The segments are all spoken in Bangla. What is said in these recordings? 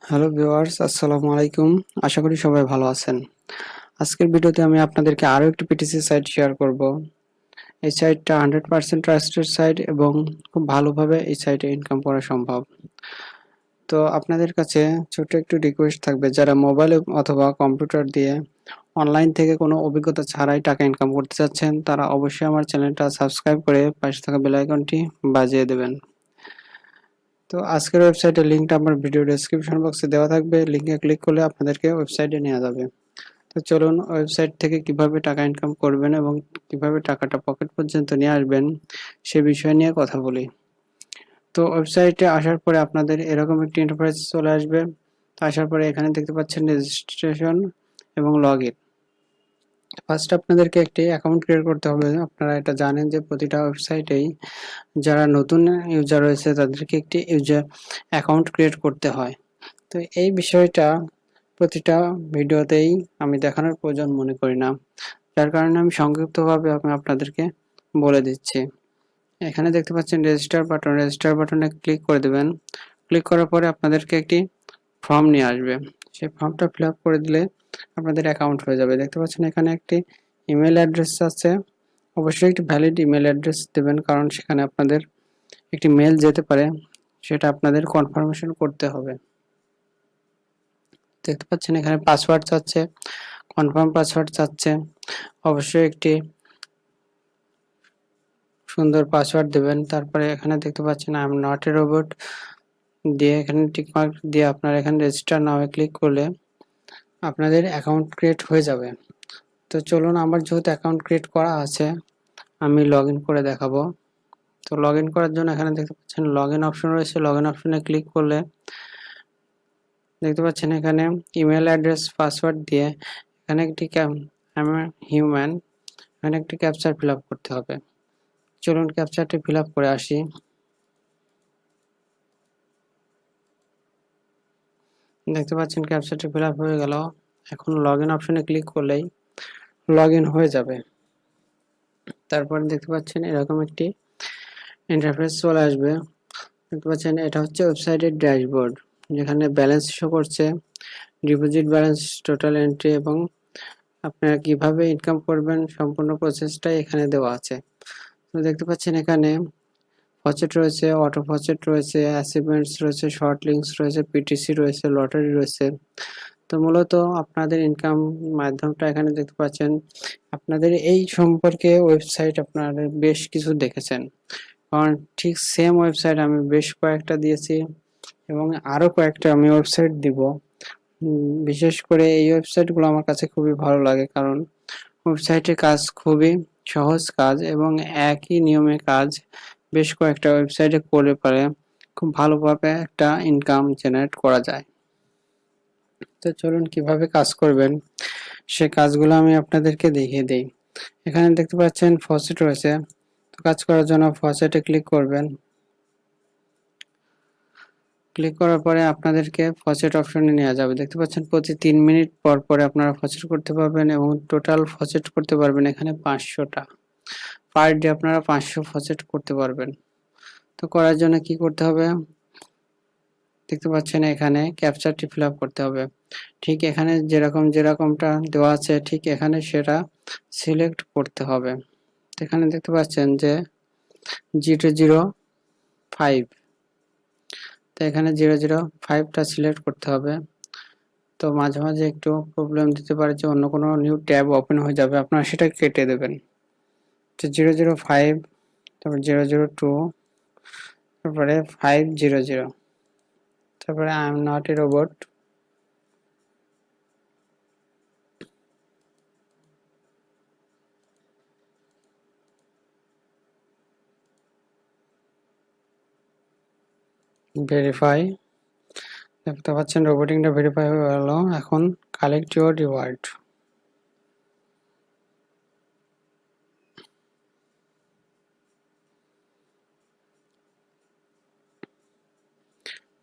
হ্যালো ভিউয়ার্স, আসসালামু আলাইকুম। আশা করি সবাই ভালো আছেন। আজকের ভিডিওতে আমি আপনাদেরকে আরো একটি পিটিসি সাইট শেয়ার করব। এই সাইটটা 100% ট্রাস্টেড সাইট এবং খুব ভালোভাবে এই সাইটে ইনকাম করা সম্ভব। তো আপনাদের কাছে ছোট্ট একটু রিকোয়েস্ট থাকবে, যারা মোবাইল অথবা কম্পিউটার দিয়ে অনলাইন থেকে কোনো অভিজ্ঞতা ছাড়াই টাকা ইনকাম করতে চাচ্ছেন, তারা অবশ্যই আমার চ্যানেলটা সাবস্ক্রাইব করে পাশে থাকা বেল আইকনটি বাজিয়ে দেবেন। তো আজকের ওয়েবসাইটের লিঙ্কটা আমার ভিডিও ডেসক্রিপশন বক্সে দেওয়া থাকবে। লিঙ্কে ক্লিক করলে আপনাদেরকে ওয়েবসাইটে নেওয়া যাবে। তো চলুন ওয়েবসাইট থেকে কিভাবে টাকা ইনকাম করবেন এবং কিভাবে টাকাটা পকেট পর্যন্ত নিয়ে আসবেন সে বিষয় নিয়ে কথা বলি। তো ওয়েবসাইটে আসার পরে আপনাদের এরকম একটি ইন্টারফেস চলে আসবে। তো আসার পরে এখানে দেখতে পাচ্ছেন রেজিস্ট্রেশন এবং লগ ইন। ফার্স্ট আপনাদেরকে একটি অ্যাকাউন্ট ক্রিয়েট করতে হবে। আপনারা এটা জানেন যে প্রতিটা ওয়েবসাইটেই যারা নতুন ইউজার রয়েছে তাদেরকে একটি ইউজার অ্যাকাউন্ট ক্রিয়েট করতে হয়। তো এই বিষয়টা প্রতিটা ভিডিওতেই আমি দেখানোর প্রয়োজন মনে করি না, যার কারণে আমি সংক্ষিপ্তভাবে আমি আপনাদেরকে বলে দিচ্ছি। এখানে দেখতে পাচ্ছেন রেজিস্টার বাটনে ক্লিক করে দেবেন। ক্লিক করার পরে আপনাদেরকে একটি ফর্ম নিয়ে আসবে। সেই ফর্মটা ফিল আপ করে দিলে আপনাদের অ্যাকাউন্ট হয়ে যাবে। দেখতে পাচ্ছেন এখানে একটি ইমেল অ্যাড্রেস আছে। অবশ্যই একটি ভ্যালিড ইমেল অ্যাড্রেস দেবেন, কারণ সেখানে আপনাদের একটি মেল যেতে পারে, সেটা আপনাদের কনফার্মেশন করতে হবে। দেখতে পাচ্ছেন এখানে পাসওয়ার্ড চাচ্ছে, কনফার্ম পাসওয়ার্ড চাচ্ছে। অবশ্যই একটি সুন্দর পাসওয়ার্ড দেবেন। তারপরে এখানে দেখতে পাচ্ছেন I am not a robot দিয়ে এখানে টিকমার্ক দিয়ে আপনারা এখানে রেজিস্টার নাও ক্লিক করলে আপনাদের অ্যাকাউন্ট ক্রিয়েট হয়ে যাবে। তো চলুন, আমার যেহেতু অ্যাকাউন্ট ক্রিয়েট করা আছে আমি লগ ইন করে দেখাবো। তো লগ ইন করার জন্য এখানে দেখতে পাচ্ছেন লগ ইন অপশন রয়েছে। লগ ইন অপশনে ক্লিক করলে দেখতে পাচ্ছেন এখানে ইমেল অ্যাড্রেস পাসওয়ার্ড দিয়ে এখানে একটি হিউম্যান এখানে একটি ক্যাপচার ফিল আপ করতে হবে। চলুন ক্যাপচারটি ফিল আপ করে আসি। দেখতে পাচ্ছেন ক্যাপচারটি ফিল আপ হয়ে গেল। এখন লগ ইন অপশনে ক্লিক করলেই লগ ইন হয়ে যাবে। তারপর দেখতে পাচ্ছেন এরকম একটি ইন্টারফেস চলে আসবে। দেখতে পাচ্ছেন এটা হচ্ছে ওয়েবসাইটের ড্যাশবোর্ড, যেখানে ব্যালেন্স শো করছে, ডিপোজিট ব্যালেন্স, টোটাল এন্ট্রি এবং আপনারা কিভাবে ইনকাম করবেন সম্পূর্ণ প্রসেসটাই এখানে দেওয়া আছে। তো দেখতে পাচ্ছেন এখানে ফচেট রয়েছে, অটো ফচেট রয়েছে, অ্যাচিভমেন্টস রয়েছে, শর্ট লিঙ্কস রয়েছে, পিটিসি রয়েছে, লটারি রয়েছে। তো মূলত আপনাদের ইনকাম মাধ্যমটা এখানে দেখতে পাচ্ছেন। আপনাদের এই সম্পর্কে ওয়েবসাইট আপনারা বেশ কিছু দেখেছেন, কারণ ঠিক সেম ওয়েবসাইট আমি বেশ কয়েকটা দিয়েছি এবং আরও কয়েকটা আমি ওয়েবসাইট দিব। বিশেষ করে এই ওয়েবসাইটগুলো আমার কাছে খুবই ভালো লাগে, কারণ ওয়েবসাইটের কাজ খুবই সহজ কাজ এবং একই নিয়মে কাজ বেশ কয়েকটা ওয়েবসাইটে করে পারে খুব ভালোভাবে একটা ইনকাম জেনারেট করা যায়। তো চলুন কিভাবে কাজ করবেন সে কাজগুলো আমি আপনাদেরকে দেখিয়ে দিই। এখানে দেখতে পাচ্ছেন ফসেট রয়েছে। তো কাজ করার জন্য ফসেটে ক্লিক করবেন। ক্লিক করার পরে আপনাদেরকে ফসেট অপশনে নেওয়া যাবে। দেখতে পাচ্ছেন প্রতি 3 মিনিট পর পরে আপনারা ফসেট করতে পারবেন এবং টোটাল ফসেট করতে পারবেন এখানে 500টা। পার ডে আপনারা 500 ফসেট করতে পারবেন। তো করার জন্য কি করতে হবে? দেখতে পাচ্ছেন এখানে ক্যাপচারটি ফিল আপ করতে হবে। ঠিক এখানে যেরকমটা দেওয়া আছে ঠিক এখানে সেটা সিলেক্ট করতে হবে। তো এখানে দেখতে পাচ্ছেন যে 005, তো এখানে 005টা সিলেক্ট করতে হবে। তো মাঝে মাঝে একটু প্রবলেম দিতে পারে যে অন্য কোনো নিউ ট্যাব ওপেন হয়ে যাবে, আপনারা সেটা কেটে দেবেন। তো 005, তারপর 002, তারপরে 500, তারপরে I am not a robot, verify. দেখতে পাচ্ছেন রোবটিংটা ভেরিফাই হয়ে গেল। এখন কালেক্ট ইউর রিওয়ার্ড।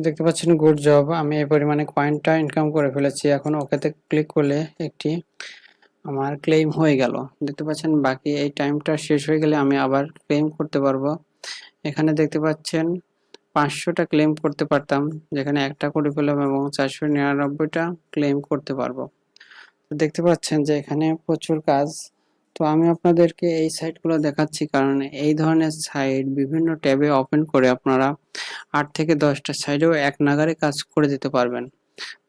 দেখতে পাচ্ছেন গুড জব, আমি এই পরিমাণে কয়েনটা ইনকাম করে ফেলেছি। এখন ওকেতে ক্লিক করলে একটি আমার ক্লেম হয়ে গেল। দেখতে পাচ্ছেন বাকি এই টাইমটা শেষ হয়ে গেলে আমি আবার ক্লেম করতে পারবো। এখানে দেখতে পাচ্ছেন 500টা ক্লেম করতে পারতাম, যেখানে একটা করে পেলাম এবং 499টা ক্লেম করতে পারবো। তো দেখতে পাচ্ছেন যে এখানে প্রচুর কাজ। তো আমি আপনাদেরকে এই সাইটগুলো দেখাচ্ছি কারণ এই ধরনের সাইট বিভিন্ন ট্যাবে ওপেন করে আপনারা 8 থেকে 10টা সাইডেও এক নাগাড়ে কাজ করে দিতে পারবেন।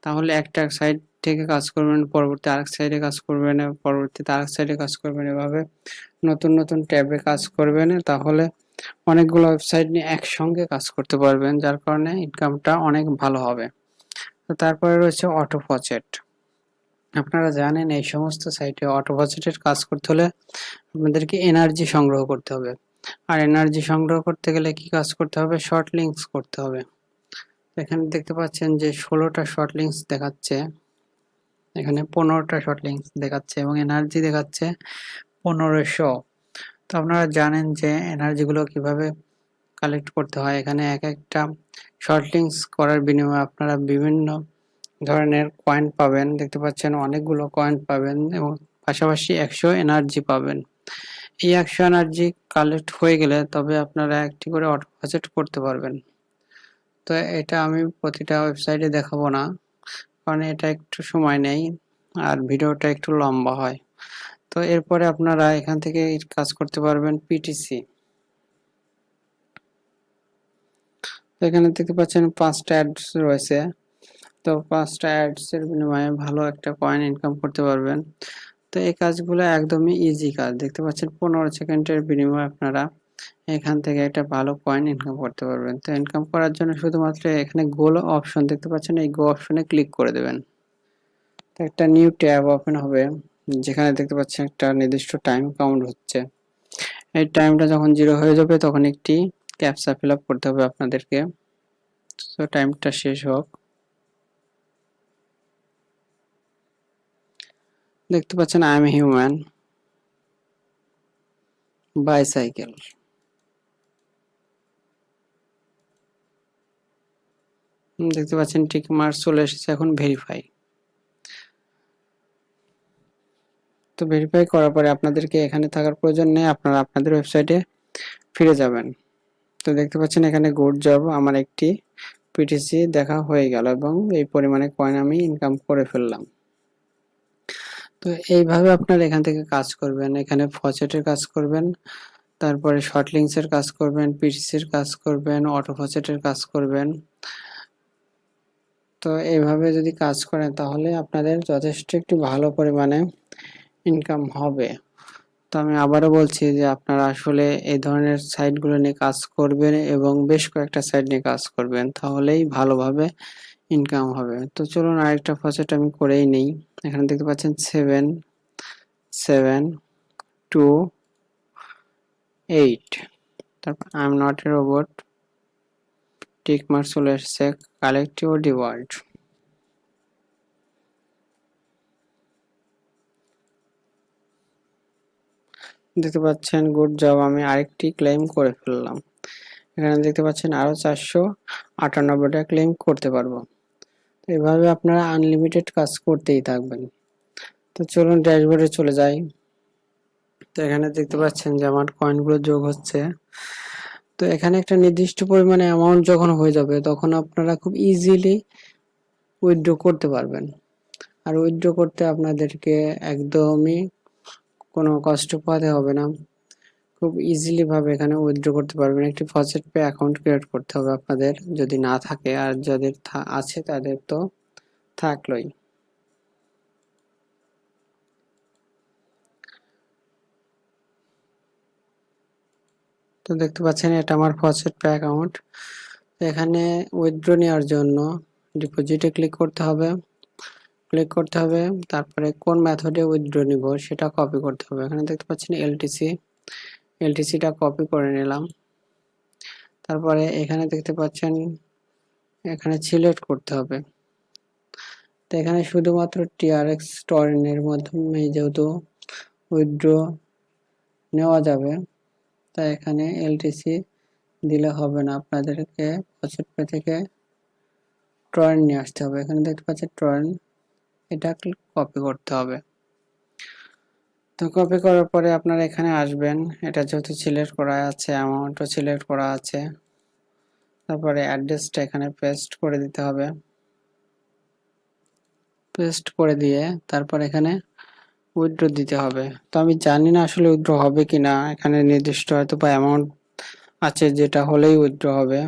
তাহলে একটা সাইড থেকে কাজ করবেন, পরবর্তী আরেক সাইডে কাজ করবেন, পরবর্তীতে আরেক সাইডে কাজ করবেন, এভাবে নতুন নতুন ট্যাবে কাজ করবেন। তাহলে অনেকগুলো ওয়েবসাইট নিয়ে একসঙ্গে কাজ করতে পারবেন, যার কারণে ইনকামটা অনেক ভালো হবে। তো তারপরে রয়েছে অটো ফচেট। আপনারা জানেন এই সমস্ত সাইটে অটো ফচেটের কাজ করতে হলে আপনাদেরকে এনার্জি সংগ্রহ করতে হবে। আর এনার্জি সংগ্রহ করতে গেলে কি কাজ করতে হবে? শর্ট লিঙ্কস করতে হবে। এখানে দেখতে পাচ্ছেন যে 16টা শর্ট লিঙ্কস দেখাচ্ছে, এখানে 15টা শর্ট লিঙ্কস দেখাচ্ছে এবং এনার্জি দেখাচ্ছে 1500। তো আপনারা জানেন যে এনার্জিগুলো কিভাবে কালেক্ট করতে হয়। এখানে এক একটা শর্ট লিঙ্কস করার বিনিময়ে আপনারা বিভিন্ন ধরনের কয়েন পাবেন। দেখতে পাচ্ছেন অনেকগুলো কয়েন পাবেন এবং পাশাপাশি 100 এনার্জি পাবেন। এই 100 এনার্জি কালেক্ট হয়ে গেলে তবে আপনারা একটি করে অটো বাজেট করতে পারবেন। তো এটা আমি প্রতিটা ওয়েবসাইটে দেখাবো না, কারণ এটা একটু সময় নেয় আর ভিডিওটা একটু লম্বা হয়। তো এরপরে আপনারা এখান থেকে কাজ করতে পারবেন পিটিসি। তো এখানে দেখতে পাচ্ছেন 5টা অ্যাডস রয়েছে। তো 5টা অ্যাডস এর বিনিময়ে ভালো একটা কয়েন ইনকাম করতে পারবেন। তো এই কাজগুলো একদমই ইজি কাজ। দেখতে পাচ্ছেন 15 সেকেন্ডের বিনিময়ে আপনারা এখান থেকে একটা ভালো কয়েন ইনকাম করতে পারবেন। তো ইনকাম করার জন্য শুধুমাত্র এখানে গোল অপশন দেখতে পাচ্ছেন, এই গো অপশনে ক্লিক করে দেবেন। তো একটা নিউ ট্যাব ওপেন হবে, যেখানে দেখতে পাচ্ছেন একটা নির্দিষ্ট টাইম কাউন্ট হচ্ছে। এই টাইমটা যখন 0 হয়ে যাবে তখন একটি ক্যাপচা ফিল আপ করতে হবে আপনাদেরকে। তো টাইমটা শেষ হোক। দেখতে পাচ্ছেন আই এম হিউম্যান বাইসাইকেল। দেখতে পাচ্ছেন টিক মার্ক চলে এসেছে, এখন ভেরিফাই। তো ভেরিফাই করার পরে আপনাদেরকে এখানে থাকার প্রয়োজন নেই, আপনারা আপনাদের ওয়েবসাইটে ফিরে যাবেন। তো দেখতে পাচ্ছেন এখানে গুড জব, আমার একটি পিটিসি দেখা হয়ে গেল এবং এই পরিমাণে কয়েন আমি ইনকাম করে ফেললাম। তো এইভাবে আপনারা এখান থেকে কাজ করবেন, এখানে ফসেটের কাজ করবেন, তারপরে শর্ট লিঙ্কসের কাজ করবেন, পিটিসির কাজ করবেন, অটো ফসেটের কাজ করবেন। তো এইভাবে যদি কাজ করেন তাহলে আপনাদের যথেষ্ট একটু ভালো পরিমাণে ইনকাম হবে। তো আমি আবারও বলছি যে আপনারা আসলে এই ধরনের সাইটগুলো নিয়ে কাজ করবেন এবং বেশ কয়েকটা সাইট নিয়ে কাজ করবেন, তাহলেই ভালোভাবে ইনকাম হবে। তো চলুন আরেকটা ফসেট আমি করেই নেই। এখানে দেখতে পাচ্ছেন 772 8, তারপর I am not a robot, tick mark চলে এসেছে, কালেক্ট ইউর রিওয়ার্ড। দেখতে পাচ্ছেন গুড জব, আমি আরেকটি ক্লেম করে ফেললাম। এখানে দেখতে পাচ্ছেন আরো 498টা ক্লেম করতে পারবো। তো এভাবে আপনারা আনলিমিটেড কাজ করতেই থাকবেন। তো চলুন ড্যাশবোর্ডে চলে যাই। তো এখানে দেখতে পাচ্ছেন যে আমার কয়েনগুলো যোগ হচ্ছে। তো এখানে একটা নির্দিষ্ট পরিমাণে অ্যামাউন্ট যখন হয়ে যাবে তখন আপনারা খুব ইজিলি উইথড্র করতে পারবেন। আর উইথড্র করতে আপনাদেরকে একদমই কোনো কষ্ট পোহাতে হবে না, খুব ইজিলি ভাবে এখানে উইথড্র করতে পারবেন। একটি ফসেট পে অ্যাকাউন্ট ক্রিয়েট করতে হবে আপনাদের, যদি না থাকে, আর যাদের আছে তাদের তো থাকলোই। তো দেখতে পাচ্ছেন এটা আমার ফসেট পে অ্যাকাউন্ট। এখানে উইথড্র নেওয়ার জন্য ডিপোজিটে ক্লিক করতে হবে, তারপরে কোন মেথডে উইথড্র নিব সেটা কপি করতে হবে। এখানে দেখতে পাচ্ছেন এলটিসিটা কপি করে নিলাম। তারপরে এখানে দেখতে পাচ্ছেন এখানে সিলেক্ট করতে হবে। তো এখানে শুধুমাত্র টিআরএক্স টরেন্টের মাধ্যমে যেহেতু উইথড্র নেওয়া যাবে, তাই এখানে এলটিসি দিলে হবে না, আপনাদেরকে ফসেট পে থেকে টরেন্ট নিয়ে আসতে হবে। এখানে দেখতে পাচ্ছেন টরেন্ট, এটা কপি করতে হবে। তো কপি করার পরে আপনারা এখানে আসবেন, এটা যেহেতু সিলেক্ট করা আছে, অ্যামাউন্টও সিলেক্ট করা আছে, তারপরে অ্যাড্রেসটা এখানে পেস্ট করে দিতে হবে। পেস্ট করে দিয়ে তারপর এখানে উইথড্র দিতে হবে। তো আমি জানি না আসলে উইথড্র হবে কিনা, এখানে নির্দিষ্ট হয়তো বা অ্যামাউন্ট আছে যেটা হলেই উইথড্র হবে।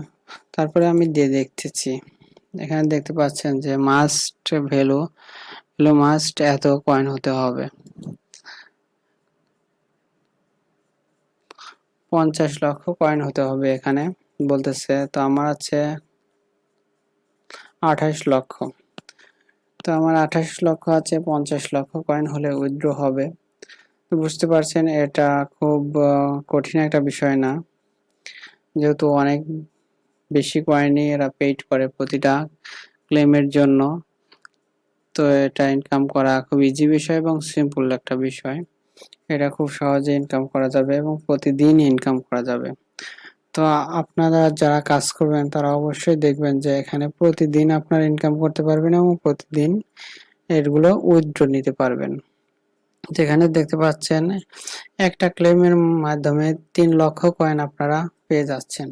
তারপরে আমি দিয়ে দেখতেছি, এখানে দেখতে পাচ্ছেন যে মাস্ট ভ্যালু মাস্ট এত কয়েন হতে হবে, 50 লক্ষ কয়েন হতে হবে এখানে বলতেছে। তো আমার আছে 28 লক্ষ। তো আমার 28 লক্ষ আছে, 50 লক্ষ কয়েন হলে উইথড্র হবে। তো বুঝতে পারছেন এটা খুব কঠিন একটা বিষয় না, যেহেতু অনেক বেশি কয়েনই এরা পেইড করে প্রতিটা ক্লেমের জন্য। তো এটা ইনকাম করা খুব ইজি বিষয় এবং সিম্পল একটা বিষয়। এটা খুব সহজে ইনকাম করা যাবে এবং প্রতিদিন ইনকাম করা যাবে। তো আপনারা যারা কাজ করবেন তারা অবশ্যই দেখবেন যে এখানে প্রতিদিন আপনারা ইনকাম করতে পারবেন এবং প্রতিদিন এগুলো উইথড্র নিতে পারবেন। যেখানে দেখতে পাচ্ছেন একটা ক্লেমের মাধ্যমে 3 লক্ষ কয়েন আপনারা পেয়ে যাচ্ছেন।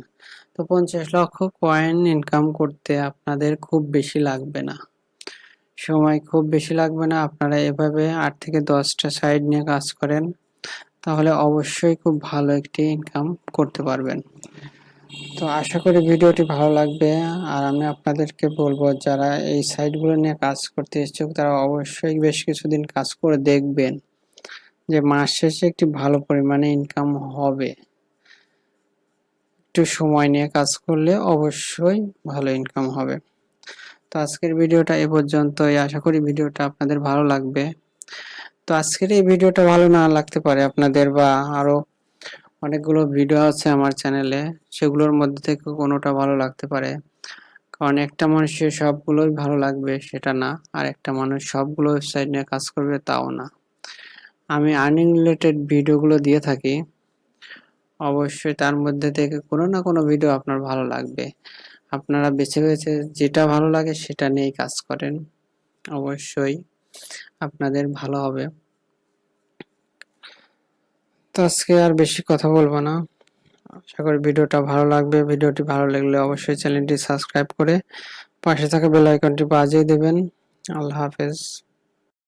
তো 50 লক্ষ কয়েন ইনকাম করতে আপনাদের খুব বেশি লাগবে না, সময় খুব বেশি লাগবে না। আপনারা এভাবে 8 থেকে 10টা সাইড নিয়ে কাজ করেন, তাহলে অবশ্যই খুব ভালো একটি ইনকাম করতে পারবেন। তো আশা করি ভিডিওটি ভালো লাগবে। আর আমি আপনাদেরকে বলবো যারা এই সাইটগুলো নিয়ে কাজ করতে ইচ্ছুক তারা অবশ্যই বেশ কিছুদিন কাজ করে দেখবেন যে মাস শেষে একটি ভালো পরিমাণে ইনকাম হবে। একটু সময় নিয়ে কাজ করলে অবশ্যই ভালো ইনকাম হবে। তো আজকের ভিডিওটা এ পর্যন্তই, আশা করি ভিডিওটা আপনাদের ভালো লাগবে। তো আজকের এই ভিডিওটা ভালো না লাগতে পারে আপনাদের, বা আরো অনেকগুলো ভিডিও আছে আমার চ্যানেলে, সেগুলোর মধ্যে থেকে কোনোটা ভালো লাগতে পারে। কারণ একটা মানুষের সবগুলোই ভালো লাগবে সেটা না, আর একটা মানুষ সবগুলো ওয়েবসাইট নিয়ে কাজ করবে তাও না। আমি আর্নিং রিলেটেড ভিডিওগুলো দিয়ে থাকি, অবশ্যই তার মধ্যে থেকে কোনো না কোনো ভিডিও আপনার ভালো লাগবে। আপনারা বেছে বেছে যেটা ভালো লাগে সেটা নিয়েই কাজ করেন, অবশ্যই আপনাদের ভালো হবে। তো আজকে আর বেশি কথা বলবো না, আশা করি ভিডিওটা ভালো লাগবে। ভিডিওটি ভালো লাগলে অবশ্যই চ্যানেলটি সাবস্ক্রাইব করে পাশে থাকা বেল আইকনটি বাজিয়ে দেবেন। আল্লাহ হাফেজ।